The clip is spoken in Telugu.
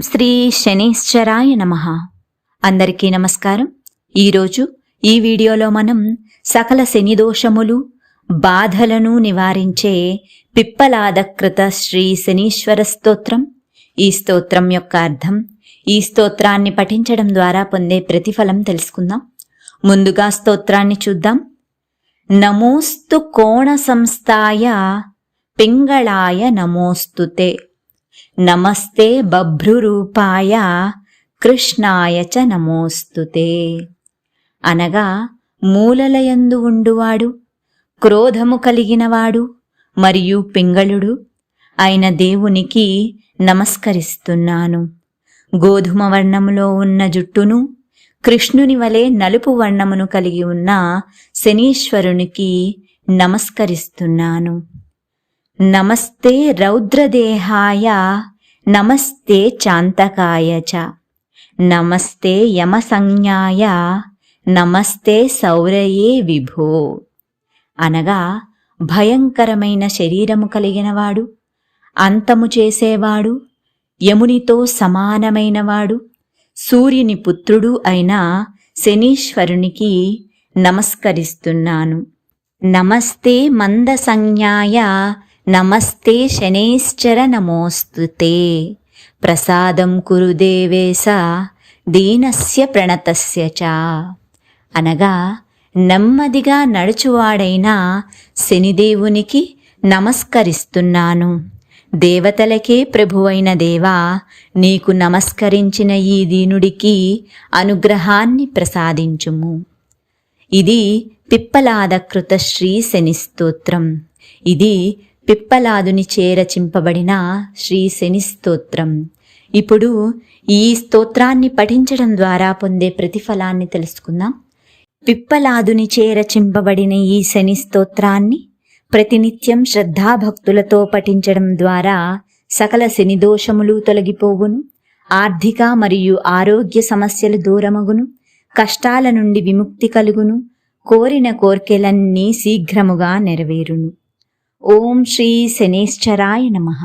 శ్రీ శనీశ్వరాయ నమః. అందరికీ నమస్కారం. ఈరోజు ఈ వీడియోలో మనం సకల శని దోషములు బాధలను నివారించే పిప్పలాదకృత శ్రీ శనీశ్వర స్తోత్రం, ఈ స్తోత్రం యొక్క అర్థం, ఈ స్తోత్రాన్ని పఠించడం ద్వారా పొందే ప్రతిఫలం తెలుసుకుందాం. ముందుగా స్తోత్రాన్ని చూద్దాం. నమోస్తు కోణ సంస్థాయ పింగళాయ నమోస్తుతే, నమస్తే బభ్రురూపాయ కృష్ణాయ చ నమోస్తుతే. అనగా మూలలయందు ఉండువాడు, క్రోధము కలిగినవాడు మరియు పింగళుడు అయిన దేవునికి నమస్కరిస్తున్నాను. గోధుమ వర్ణములో ఉన్న జుట్టును, కృష్ణుని వలె నలుపు వర్ణమును కలిగి ఉన్న శనీశ్వరునికి నమస్కరిస్తున్నాను. నమస్తే రౌద్రదేహాయ నమస్తే చాంతకాయ చ, నమస్తే యమసంజ్ఞాయ నమస్తే సౌరయే విభో. అనగా భయంకరమైన శరీరము కలిగినవాడు, అంతము చేసేవాడు, యమునితో సమానమైనవాడు, సూర్యుని పుత్రుడు అయిన శనీశ్వరునికి నమస్కరిస్తున్నాను. నమస్తే మందసంజ్ఞాయ నమస్తే శనైశ్చర నమోస్తుతే, ప్రసాదం కురు దేవేశ దీనస్య ప్రణతస్య చ. అనగా నెమ్మదిగా నడుచువాడైన శనిదేవునికి నమస్కరిస్తున్నాను. దేవతలకే ప్రభువైన దేవా, నీకు నమస్కరించిన ఈ దీనుడికి అనుగ్రహాన్ని ప్రసాదించుము. ఇది పిప్పలాదకృత శ్రీ శని స్తోత్రం. ఇది పిప్పలాదుని చేరచింపబడిన శ్రీ శని స్తోత్రం. ఇప్పుడు ఈ స్తోత్రాన్ని పఠించడం ద్వారా పొందే ప్రతిఫలాన్ని తెలుసుకుందాం. పిప్పలాదుని చేరచింపబడిన ఈ శని స్తోత్రాన్ని ప్రతినిత్యం శ్రద్ధాభక్తులతో పఠించడం ద్వారా సకల శని దోషములు తొలగిపోవును, ఆర్థిక మరియు ఆరోగ్య సమస్యలు దూరమగును, కష్టాల నుండి విముక్తి కలుగును, కోరిన కోర్కెలన్నీ శీఘ్రముగా నెరవేరును. ఓం శ్రీ శనైశ్చరాయ నమః.